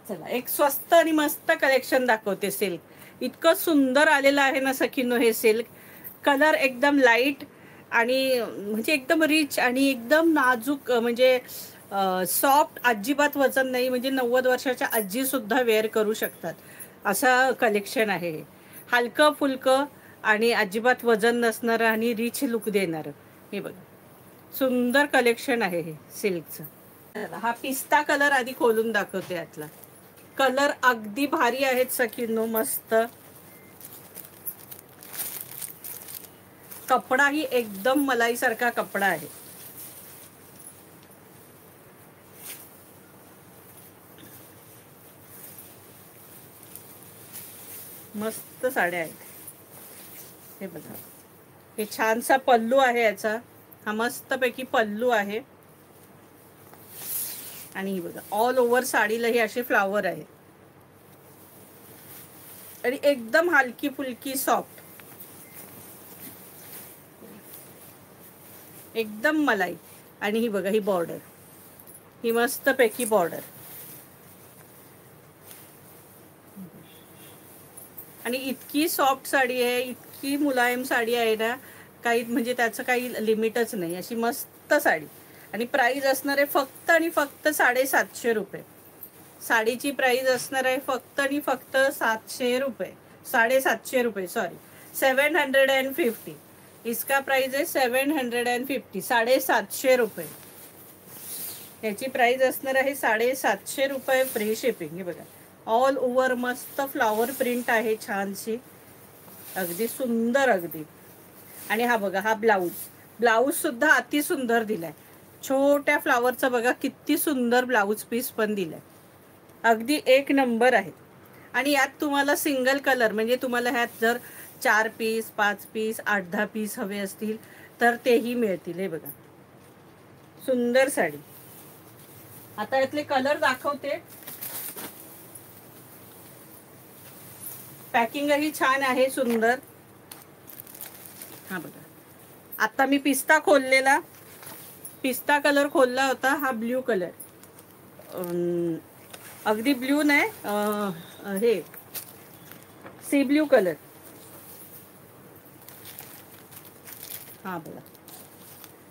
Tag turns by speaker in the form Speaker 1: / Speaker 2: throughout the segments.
Speaker 1: चला एक स्वस्त आणि मस्त कलेक्शन दाखवते सिल्क. इतकं सुंदर आलेलं आहे ना सखींनो हे सिल्क. कलर एकदम लाईट आणि म्हणजे एकदम रिच आणि एकदम नाजूक, म्हणजे सॉफ्ट, अजिबात वजन नाही, म्हणजे 90 वर्षाच्या आजी सुद्धा वेअर करू शकतात असं कलेक्शन आहे हे. हलकं फुलकं आणि अजिबात वजन नसणारं आणि रिच लुक देणारं. हे बघा सुंदर कलेक्शन आहे हे सिल्कचं. हा पिस्ता कलर आधी खोलून दाखवते. यातला कलर अगदी भारी आहेत सखींनो, मस्त. कपडाही एकदम मलाई सारखा कपडा आहे. मस्त साड्या आहेत. हे बघा हे छानसा पल्लू आहे याचा. हा मस्तपैकी पल्लू आहे. आणि ही बघा ऑल ओव्हर साडीला हे असे फ्लावर आहे. आणि एकदम हलकी फुलकी सॉफ्ट, एकदम मलाई. आणि ही बघा ही बॉर्डर, ही मस्तपैकी बॉर्डर. आणि इतकी सॉफ्ट साडी आहे, इतकी मुलायम साडी आहे ना, काही म्हणजे त्याचं काही लिमिटच नाही. अशी मस्त साडी. आणि प्राइस असणार आहे फक्त आणि फक्त 750 रुपये. साडीची प्राइस असणार आहे फक्त आणि फक्त 700 रुपये. 750 रुपये, सॉरी 750. इसका प्राइस आहे 750, 750 रुपये. याची प्राइस असणार आहे 750 रुपये, फ्री शिपिंग. हे बघा ऑल ओव्हर मस्त फ्लावर प्रिंट आहे छानशी, अगदी सुंदर अगदी. आणि हा बघा हा ब्लाऊज, ब्लाऊज सुद्धा अति सुंदर दिलाय. छोट्या फ्लावरचा बघा किती सुंदर ब्लाऊज पीस पण दिलाय, अगदी एक नंबर आहे. आणि यात तुम्हाला सिंगल कलर, म्हणजे तुम्हाला ह्यात जर 4 पीस 5 पीस 8-10 पीस हवे असतील तर तेही मिळतील. हे बघा सुंदर साडी. आता यातले कलर दाखवते. पॅकिंगही छान आहे, सुंदर. हा बघा आता मी पिस्ता खोललेला, पिस्ता कलर खोलला होता. हा ब्ल्यू कलर, अगदी ब्ल्यू नाही, हे सी ब्ल्यू कलर. हा बघा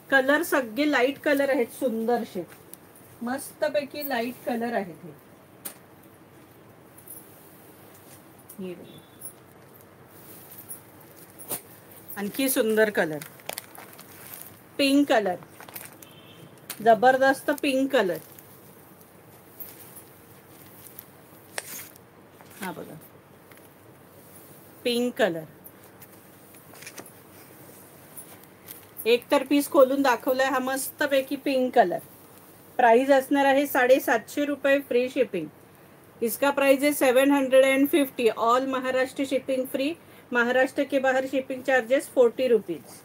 Speaker 1: कलर सगळे लाईट कलर आहेत, सुंदरशे मस्तपैकी लाईट कलर आहेत हे. आणखी सुंदर कलर, पिंक कलर, जबरदस्त पिंक कलर. हा बघा पिंक कलर. एक तर पीस खोलून दाखवलाय, हा मस्तपैकी पिंक कलर. प्राइस असणार आहे 750 रुपये, फ्री शिपिंग. इसका प्राइस है 750. All Maharashtra shipping free. Maharashtra के बाहर शिपिंग चार्जेस 40 रुपीज़.